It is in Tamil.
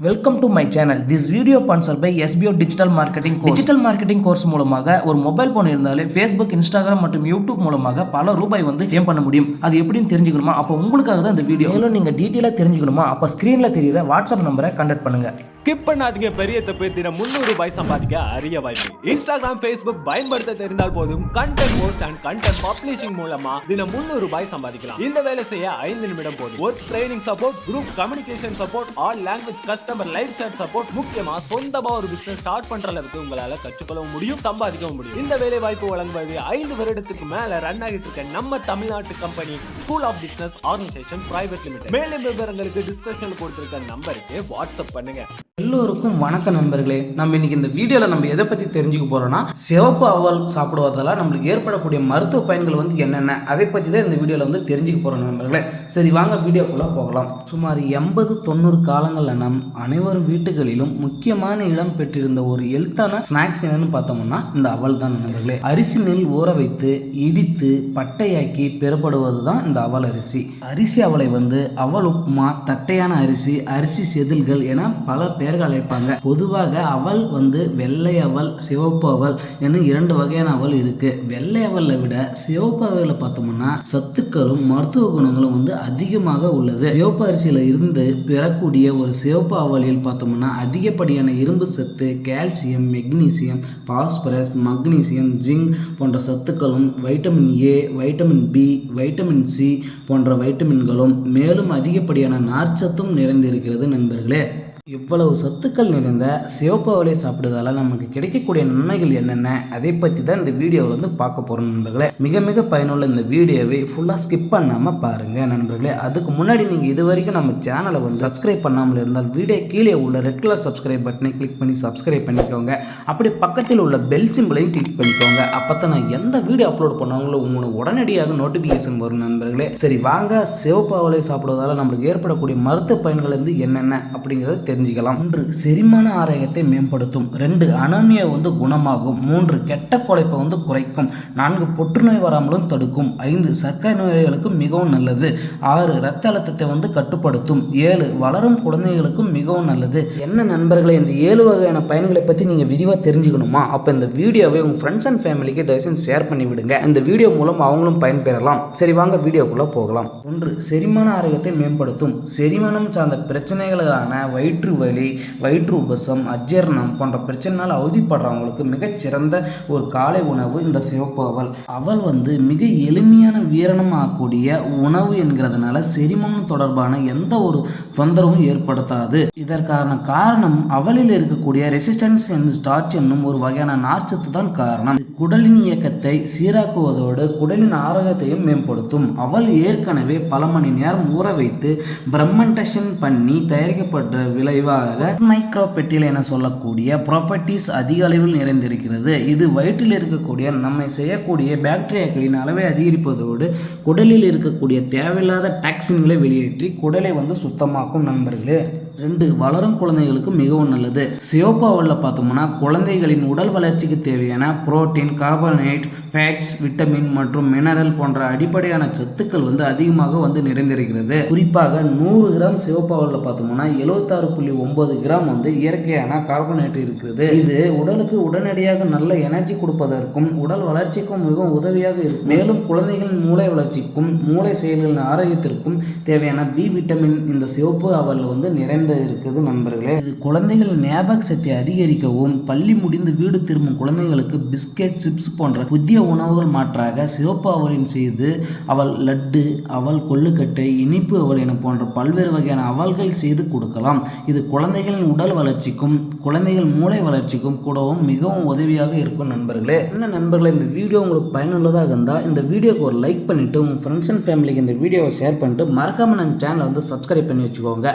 Welcome to my channel. This video sponsored by SBO digital marketing course. Digital marketing course மூலமாக ஒரு மொபைல் போன் இருந்தாலே ஃபேஸ்புக், இன்ஸ்டாகிராம் மற்றும் யூடியூப் மூலமாக பல ரூபாய் ஏம் பண்ண முடியும். அது எப்படின்னு தெரிஞ்சுக்கணுமா? அப்போ உங்களுக்காக தான் இந்த வீடியோ. மேலும் நீங்க டீட்டெயிலாக தெரிஞ்சுக்கணுமா? அப்போ ஸ்கிரீன்ல தெரியுற வாட்ஸ்அப் நம்பரை கான்டாக்ட் பண்ணுங்க. ஸ்கிப் பண்ணாதீங்க. பெரிய தப்பு. தினம் 300 ரூபாய் சம்பாதிக்க அரிய வாய்ப்பு. இன்ஸ்டாகிராம், ஃபேஸ்புக் பயன்படுத்த தெரிந்தால் போதும் content post and content publishing மூலமா தினம் 300 ரூபாய் சம்பாதிக்கலாம். இந்த வேலை செய்ய 5 நிமிடம் போதும். Work training support, group communication support, all language customer live chat support, முக்கியமா சொந்தமா ஒரு பிசினஸ் ஸ்டார்ட் பண்ற அளவுக்கு உங்களால கற்றுக்கொள்ளவும் முடியும், சம்பாதிக்கவும் முடியும். இந்த வேலை வாய்ப்பு வழங்குவது 5 வருடத்துக்கு மேல ரன் ஆகிட்டு இருக்க நம்ம தமிழ்நாட்டு company school of business organisation private limited. மேலும் விவரங்களுக்கு டிஸ்கிரிப்ஷன்ல கொடுத்திருக்க நம்பருக்கு வாட்ஸ்அப் பண்ணுங்க. எல்லோருக்கும் வணக்கம் நண்பர்களே. நம்ம இன்னைக்கு இந்த வீடியோவில் நம்ம எதை பற்றி தெரிஞ்சுக்க போகிறோம்னா, சிவப்பு அவல் சாப்பிடுவதால் நம்மளுக்கு ஏற்படக்கூடிய மருத்துவ பயன்கள் என்னென்ன, அதை பற்றி தான் இந்த வீடியோவில் தெரிஞ்சுக்க போகிறோம் நண்பர்களே. சரி வாங்க வீடியோக்குள்ளே போகலாம். சுமார் 80-90 காலங்களில் நம் அனைவரும் வீட்டுகளிலும் முக்கியமான இடம் பெற்றிருந்த ஒரு ஹெல்த்தான ஸ்நாக்ஸ் என்னன்னு பார்த்தோம்னா இந்த அவல் தான் நண்பர்களே. அரிசி நெல் ஊற வைத்து இடித்து பட்டையாக்கி பெறப்படுவது தான் இந்த அவல் அரிசி. அரிசி அவலை அவல் உப்புமா, தட்டையான அரிசி, அரிசி செதில்கள் என பல பெயர்கள் அழைப்பாங்க. பொதுவாக அவல் வெள்ளை அவல், சிவப்பு அவல் என 2 வகையான அவல் இருக்கு. வெள்ளை அவலை விட சிவப்பு அவல பார்த்தோம்னா சத்துக்களும் மருத்துவ குணங்களும் அதிகமாக உள்ளது. சிவப்பு அரிசியில இருந்து பெறக்கூடிய ஒரு சிவப்பு அவலில் பார்த்தோம்னா அதிகப்படியான இரும்பு சத்து, calcium, magnesium, phosphorus, magnesium, zinc போன்ற சத்துக்களும், vitamin A, vitamin B, vitamin C போன்ற வைட்டமின்களும், மேலும் அதிகப்படியான நார்ச்சத்தும் நிறைந்திருக்கிறது நண்பர்களே. இவ்வளவு சத்துக்கள் நிறைந்த சிவப்பு அவலை சாப்பிடுவதால் நமக்கு கிடைக்கக்கூடிய நன்மைகள் என்னென்ன, அதை பற்றி தான் இந்த வீடியோவில் பார்க்க போகிறோம் நண்பர்களே. மிக மிக பயனுள்ள இந்த வீடியோவை ஃபுல்லாக ஸ்கிப் பண்ணாமல் பாருங்கள் நண்பர்களே. அதுக்கு முன்னாடி நீங்கள் இது வரைக்கும் நம்ம சேனலை சப்ஸ்கிரைப் பண்ணாமல் இருந்தால் வீடியோ கீழே உள்ள ரெட் கலர் சப்ஸ்கிரைப் பட்டனை கிளிக் பண்ணி சப்ஸ்கிரைப் பண்ணிக்கோங்க. அப்படி பக்கத்தில் உள்ள பெல் சிம்பிளையும் கிளிக் பண்ணிக்கோங்க. அப்போ தான் நான் எந்த வீடியோ அப்லோட் பண்ணாங்களோ உங்களுக்கு உடனடியாக நோட்டிஃபிகேஷன் வரும் நண்பர்களே. சரி வாங்க, சிவப்பு அவலை சாப்பிடுவதால் நம்மளுக்கு ஏற்படக்கூடிய மருத்துவ பயன்கள் என்னென்ன அப்படிங்கிறத தெரிஞ்சுக்கலாம். 1. செரிமான ஆரோக்கியத்தை மேம்படுத்தும். 2. அனோமியா குணமாகும். 3. கெட்ட கொலைப்பை குறைக்கும். 4. புற்றுநோய் வராமலும் தடுக்கும். 5. சர்க்கரை நோயாளிகளுக்கு மிகவும் நல்லது. 6. இரத்த அழுத்தத்தை கட்டுப்படுத்தும். 7. வளரும் குழந்தைகளுக்கும் மிகவும் நல்லது. என்ன நண்பர்களே, இந்த 7 வகையான பயன்களை பற்றி நீங்கள் விரிவாக தெரிஞ்சுக்கணுமா? அப்போ இந்த வீடியோவை உங்கள் ஃப்ரெண்ட்ஸ் அண்ட் ஃபேமிலிக்கு தயவுசெய்து ஷேர் பண்ணி விடுங்க. இந்த வீடியோ மூலம் அவங்களும் பயன்பெறலாம். சரி வாங்க வீடியோக்குள்ளே போகலாம். 1. செரிமான ஆரோக்கியத்தை மேம்படுத்தும். செரிமானம் சார்ந்த பிரச்சனைகளான வயிற்று வலி, வயிற்று உபசம், அஜீரணம் போன்ற பிரச்சனையால் அவதிப்படுறவங்களுக்கு மிகச்சிறந்த ஒரு காலை உணவு இந்த சிவப்பு அவல். அவல் மிக எளிமையான வீரணம் ஆகக்கூடிய உணவு என்கிறதுனால செரிமானம் தொடர்பான எந்த ஒரு தொந்தரவும் ஏற்படுத்தாது. இதற்கான காரணம் அவலில் இருக்கக்கூடிய ரெசிஸ்டன்ஸ் ஸ்டார்ச் என்னும் ஒரு வகையான நார்ச்சத்து தான் காரணம். குடலின் இயக்கத்தை சீராக்குவதோடு குடலின் ஆரோக்கியத்தையும் மேம்படுத்தும். அவல் ஏற்கனவே பல மணி நேரம் ஊற வைத்து பிரம்மண்டேஷன் பண்ணி தயாரிக்கப்பட்ட விளைவாக மைக்ரோபெட்டில் என சொல்லக்கூடிய ப்ராப்பர்ட்டிஸ் அதிக அளவில் நிறைந்திருக்கிறது. இது வயிற்றில் இருக்கக்கூடிய நம்மை செய்யக்கூடிய பாக்டீரியாக்களின் அளவை அதிகரிப்பதோடு குடலில் இருக்கக்கூடிய தேவையில்லாத டாக்சின்களை வெளியேற்றி குடலை சுத்தமாக்கும் நண்பர்களே. 2. வளரும் குழந்தைகளுக்கு மிகவும் நல்லது. சிவப்பு அவலில் பார்த்தோம்னா குழந்தைகளின் உடல் வளர்ச்சிக்கு தேவையான புரோட்டீன், கார்போஹைட்ரேட், ஃபேட்ஸ், விட்டமின் மற்றும் மினரல் போன்ற அடிப்படையான சத்துக்கள் அதிகமாக நிறைந்திருக்கிறது. குறிப்பாக 100 கிராம் சிவப்பு அவலில் பார்த்தோம்னா 76.9 கிராம் இயற்கையான கார்போஹைட்ரேட் இருக்கிறது. இது உடலுக்கு உடனடியாக நல்ல எனர்ஜி கொடுப்பதற்கும் உடல் வளர்ச்சிக்கும் மிகவும் உதவியாக இருக்கும். மேலும் குழந்தைகளின் மூளை வளர்ச்சிக்கும் மூளை செயல்களின் ஆரோக்கியத்திற்கும் தேவையான B விட்டமின் இந்த சிவப்பு அவலில் நிறைந்த இருக்குது நண்பர்களே. இது குழந்தைகளின் ஞாபக சக்தி அதிகரிக்கவும், பள்ளி முடிந்து வீடு திரும்பும் குழந்தைகளுக்கு பிஸ்கெட், சிப்ஸ் போன்ற புதிய உணவுகள் மாற்றாக சிவப்பு அவலின் செய்து அவல் லட்டு, அவல் கொள்ளுக்கட்டை, இனிப்பு அவல் என போன்ற பல்வேறு வகையான அவல்கள் செய்து கொடுக்கலாம். இது குழந்தைகளின் உடல் வளர்ச்சிக்கும் குழந்தைகள் மூளை வளர்ச்சிக்கும் கூடவும் மிகவும் உதவியாக இருக்கும் நண்பர்களே. என்ன நண்பர்களே, இந்த வீடியோ உங்களுக்கு பயனுள்ளதாக இருந்தால் இந்த வீடியோக்கு ஒரு லைக் பண்ணிட்டு உங்கள் ஃப்ரெண்ட்ஸ் அண்ட் ஃபேமிலிக்கு இந்த வீடியோவை ஷேர் பண்ணிட்டு மறக்காம நம்ம சேனலை சப்ஸ்கிரைப் பண்ணி வச்சுக்கோங்க.